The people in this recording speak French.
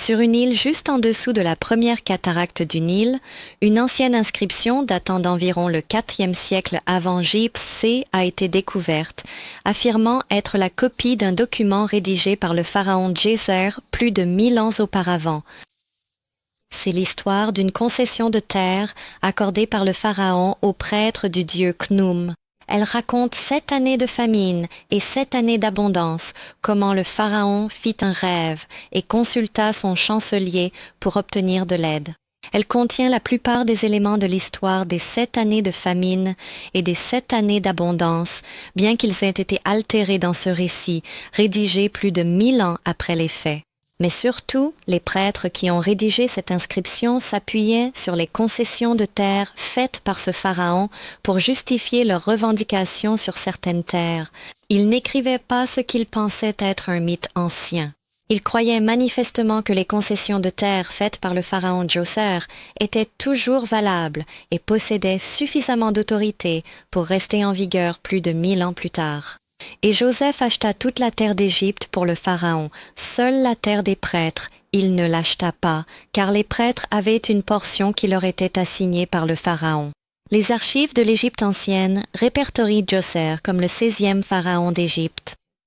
Sur une île juste en dessous de la première cataracte du Nil, une ancienne inscription datant d'environ le IVe siècle avant J.C. a été découverte, affirmant être la copie d'un document rédigé par le pharaon Djeser plus de 1000 ans auparavant. C'est l'histoire d'une concession de terre accordée par le pharaon aux prêtres du dieu Khnum. Elle raconte 7 années de famine et 7 années d'abondance, comment le pharaon fit un rêve et consulta son chancelier pour obtenir de l'aide. Elle contient la plupart des éléments de l'histoire des 7 années de famine et des 7 années d'abondance, bien qu'ils aient été altérés dans ce récit, rédigé plus de 1000 ans après les faits. Mais surtout, les prêtres qui ont rédigé cette inscription s'appuyaient sur les concessions de terre faites par ce pharaon pour justifier leurs revendications sur certaines terres. Ils n'écrivaient pas ce qu'ils pensaient être un mythe ancien. Ils croyaient manifestement que les concessions de terre faites par le pharaon Djoser étaient toujours valables et possédaient suffisamment d'autorité pour rester en vigueur plus de 1000 ans plus tard. Et Joseph acheta toute la terre d'Égypte pour le pharaon, seule la terre des prêtres, il ne l'acheta pas, car les prêtres avaient une portion qui leur était assignée par le pharaon. Les archives de l'Égypte ancienne répertorient Djoser comme le 16e pharaon d'Égypte.